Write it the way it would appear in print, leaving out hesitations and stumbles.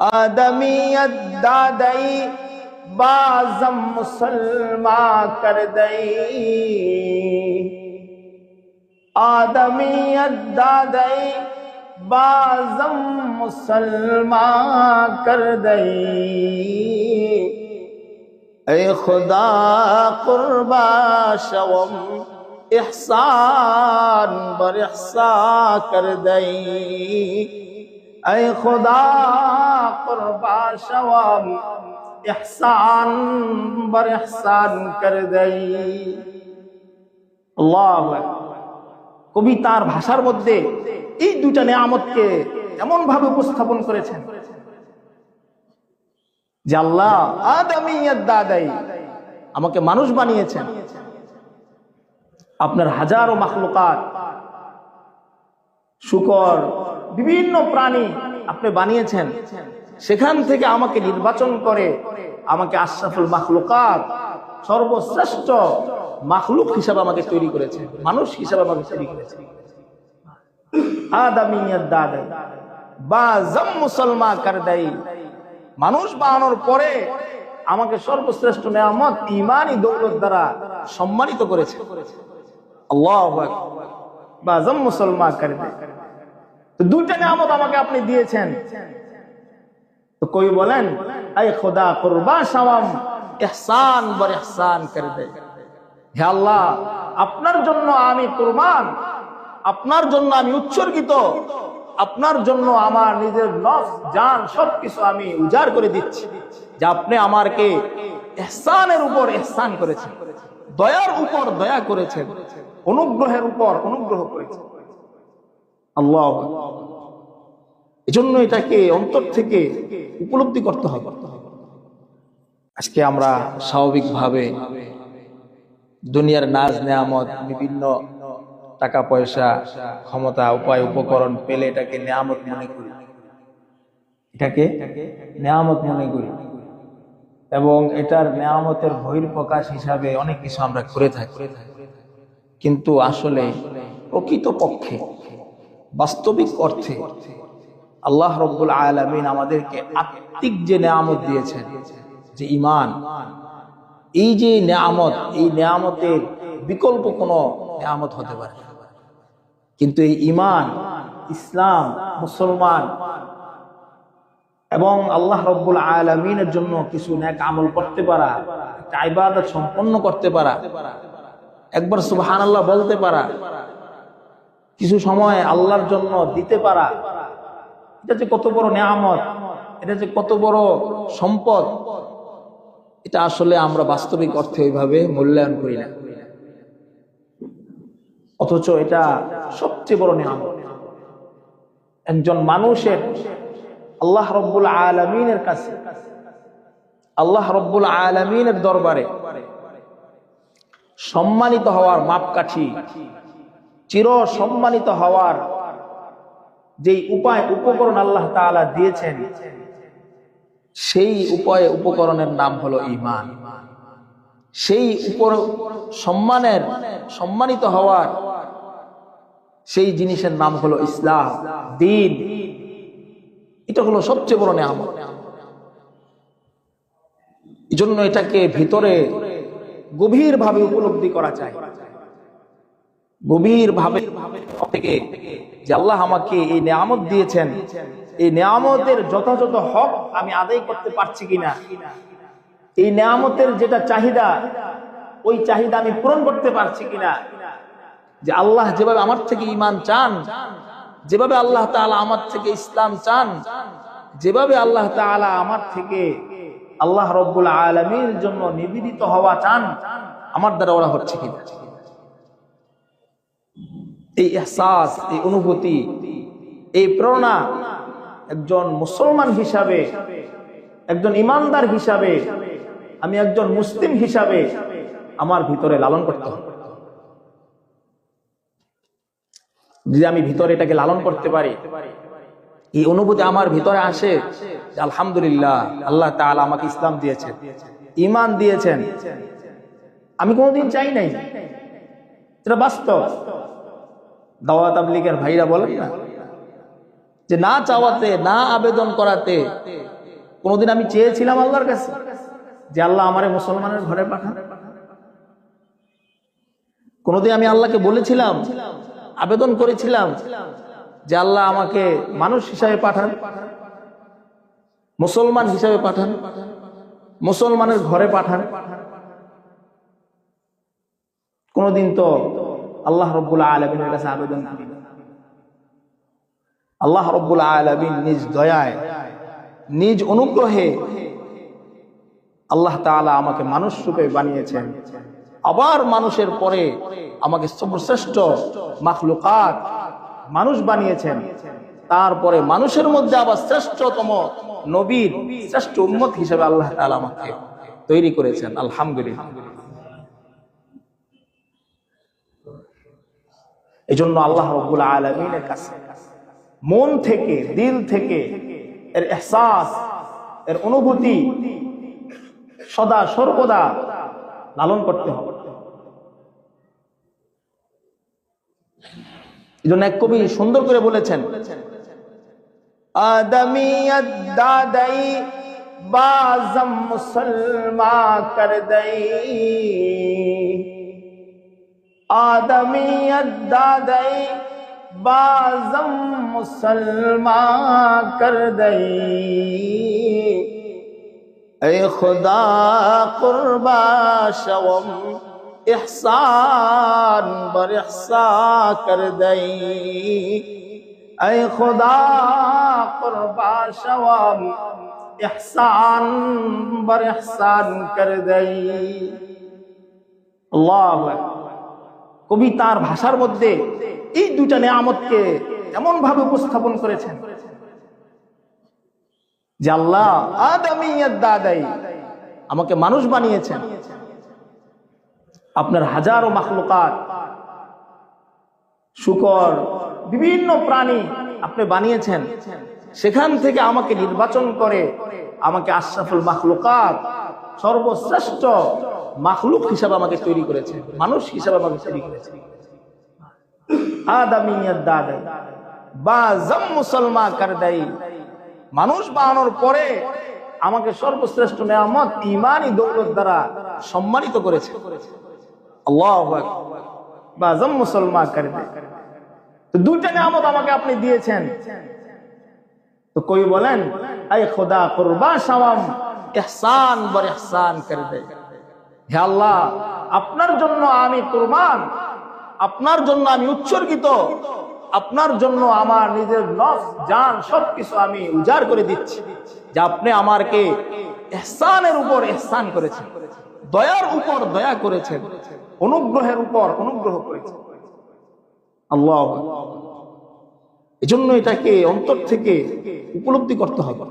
आदमियत दादई बाज़म मुसलमा कर दई, आदमियत दादई बाज़म मुसलमा कर दई। ऐ खुदा कुर्बा शवम इहसान बर इहसान कर दई। ऐ खुदा कुर्बा शवम इहसान बर इहसान कर दई। আল্লাহু আকবার। কবি তার ভাষার মধ্যে এই দুটা নিয়ামতকে এমন ভাবে উপস্থাপন করেছেন যে আল্লাহ আদমিয়ত দাদাই, আমাকে মানুষ বানিয়েছেন, আপনার হাজারো মাখলুকাত শুকর বিভিন্ন প্রাণী আপনি বানিয়েছেন, সেখান থেকে আমাকে নির্বাচন করে আমাকে আশরাফুল মাখলুকাত সর্বশ্রেষ্ঠ মাখলুক হিসাবে আমাকে তৈরি করেছেন, মানুষ হিসাবে আমাকে তৈরি করেছেন। আদমিয়ত দাদাই বাজম মুসলমা কর দেই, মানুষ বানানোর পরে আমাকে সর্বশ্রেষ্ঠ নিয়ামত ঈমানি দৌলত দ্বারা সম্মানিত করেছে। আল্লাহু আকবার। বাজম মুসলমা কর দেই, তো দুইটা নিয়ামত আমাকে আপনি দিয়েছেন। তো কই বলেন আই খোদা কুরবা শাওয়াম ইহসান বর ইহসান কর দে। হে আল্লাহ, আপনার জন্য আমি কুরবান, আপনার জন্য আমি উৎসর্গিত, আপনার জন্য আমার নিজের নফস জান সবকিছু আমি উজাড় করে দিচ্ছি যে আপনি আমাকে ইহসানের উপর ইহসান করেছেন, দয়ার উপর দয়া করেছেন, অনুগ্রহের উপর অনুগ্রহ করেছেন। আল্লাহু আকবার। এজন্য এটাকে অন্তর থেকে উপলব্ধি করতে হবে। আজকে আমরা স্বাভাবিকভাবে দুনিয়ার নাজ নেয়ামত, বিভিন্ন টাকা পয়সা, ক্ষমতা, উপায়, উপকরণ পেলে এটাকে নেয়ামত মনে করি, এটাকে নেয়ামত মনে করি এবং এটার নেয়ামতের বহিঃপ্রকাশ হিসাবে অনেক কিছু আমরা করে থাকি। কিন্তু আসলে প্রকৃতপক্ষে বাস্তবিক অর্থে আল্লাহ রাব্বুল আলামিন আমাদেরকে আত্মিক যে নেয়ামত দিয়েছেন, যে ঈমান, এই যে নেয়ামত, এই নেয়ামতের বিকল্প কোনো নেয়ামত হতে পারে না। কিন্তু এই ঈমান, ইসলাম, মুসলমান এবং আল্লাহ রাব্বুল আলামিনের জন্য কিছু নেক আমল করতে পারা, একটা ইবাদত সম্পন্ন করতে পারা, একবার সুবহানাল্লাহ বলতে পারা, কিছু সময় আল্লাহর জন্য দিতে পারা, এটা যে কত বড় নেয়ামত, এটা যে কত বড় সম্পদ, এটা আসলে আমরা বাস্তবিক অর্থে ওইভাবে মূল্যায়ন করি না। অথচ এটা সবচেয়ে বড় নিয়ামত। একজন মানুষের আল্লাহ রাব্বুল আলামিনের কাছে, আল্লাহ রাব্বুল আলামিনের দরবারে সম্মানিত হওয়ার মাপকাঠি, চির সম্মানিত হওয়ার যেই উপায় উপকরণ আল্লাহ তাআলা দিয়েছেন, সেই উপায় উপকরণের নাম হলো ঈমান। সেই উপর সম্মানিত হওয়ার সেই জিনিসের নাম হলো ইসলাম, দ্বীন। এটা হলো সবচেয়ে বড় নিয়ামত। এজন্য এটাকে ভিতরে গভীর ভাবে উপলব্ধি করা চাই, গভীর ভাবে থেকে যে আল্লাহ আমাকে এই নিয়ামত দিয়েছেন, এই নিয়ামতের যথাযথ হক আমি আদায় করতে পারছি কিনা, এই নিয়ামতের যেটা চাহিদা, ওই চাহিদা আমি পূরণ করতে পারছি কিনা। যে আল্লাহ যেভাবে আমার থেকে ঈমান চান, যেভাবে আল্লাহ তাআলা আমার থেকে ইসলাম চান, যেভাবে আল্লাহ তাআলা আমার থেকে আল্লাহ রাব্বুল আলামিনের জন্য নিবেদিত হওয়া চান, আমার দ্বারা ওরা হচ্ছে কিনা। এই ইহসাস, এই অনুভূতি, এই প্রেরণা একজন মুসলমান হিসাবে, একজন ইমানদার হিসাবে, আমি একজন মুসলিম হিসাবে আমার ভিতরে লালন করতে হবে। যদি আমি ভিতরে এটাকে লালন করতে পারি, এই অনুভূতি আমার ভিতরে আসে যে আলহামদুলিল্লাহ, আল্লাহ তাআলা আমাকে ইসলাম দিয়েছেন, ঈমান দিয়েছেন, আমি কোনোদিন চাই নাই, এটা বাস্তব। দাওয়াত তাবলীগের ভাইরা বলেন না যে না চাওয়াতে, না আবেদন করাতে কোনোদিন আমি চেয়েছিলাম আল্লাহর কাছে যে আল্লাহ আমারে মুসলমানের ঘরে পাঠান? কোনোদিন আমি আল্লাহকে বলেছিলাম, আবেদন করেছিলাম যে আল্লাহ আমাকে মানুষ হিসাবে পাঠান, মুসলমান হিসাবে পাঠান, মুসলমানের ঘরে পাঠান? কোনদিন তো আল্লাহ রাব্বুল আলামিনের কাছে আবেদন করি। আল্লাহ রাব্বুল আলামিন নিজ দয়ায়, নিজ অনুগ্রহে আল্লাহ তাআলা আমাকে মানুষ রূপে বানিয়েছেন। আবার মানুষের পরে আমাকে সর্বশ্রেষ্ঠ মাখলুকাত মানুষ বানিয়েছেন। তারপরে মানুষের মধ্যে আবার শ্রেষ্ঠতম নবীর শ্রেষ্ঠ উম্মত হিসেবে আল্লাহ তাআলা আমাকে তৈরি করেছেন। আলহামদুলিল্লাহ। এজন্য আল্লাহ রাব্বুল আলামিনের কাছে মন থেকে, দিল থেকে এর ইহসাস, এর অনুভূতি সদা সর্বদা লালন করতে হবে। এজন্য এক কবি সুন্দর করে বলেছেন, আদমিয়ত দাদাই বাজম মুসলমা কর দই, आदमियत दादई बाज़म मुसलमा कर दई, ऐ खुदा कुर्बा शवम इहसान बर इहसान कर दई, ऐ खुदा कुर्बा शवम इहसान बर इहसान कर दई। अल्लाहु আকবার। কবি তার ভাষার মধ্যে এই দুইটা নিয়ামতকে এমন ভাবে উপস্থাপন করেছেন যে আল্লাহ আদমিয়ত দাদাই আমাকে মানুষ বানিয়েছেন, আপনার হাজারো মাখলুকাত, শুকর, বিভিন্ন প্রাণী আপনি বানিয়েছেন, সেখান থেকে আমাকে নির্বাচন করে আমাকে আশরাফুল মাখলুকাত, সর্বশ্রেষ্ঠ মাখলুক হিসাবে আমাকে তৈরি করেছে, মানুষ হিসাবে আমাকে তৈরি করেছে। আদমিয়ত দাদাই বাজম মুসলমান কর দেই, মানুষ বানানোর পরে আমাকে সর্বশ্রেষ্ঠ নিয়ামত ঈমানি দৌলত দ্বারা সম্মানিত করেছে। আল্লাহু আকবার। বাজম মুসলমান কর দেই, তো দুইটা নিয়ামত আমাকে আপনি দিয়েছেন। তো কই বলেন, আয় খোদা কুরবা শাওয়াম ইহসান বর ইহসান কর দেই, হে আল্লাহ আপনার জন্য আমি কুরবান, আপনার জন্য আমি উৎসর্গিত, আপনার জন্য আমার নিজের নফস জান সবকিছু আমি উজাড় করে দিচ্ছি যে আপনি আমাকে ইহসানের উপর ইহসান করেছেন, দয়ার উপর দয়া করেছেন, অনুগ্রহের উপর অনুগ্রহ করেছেন। আল্লাহু আকবার। এজন্য এটাকে অন্তর থেকে উপলব্ধি করতে হবে।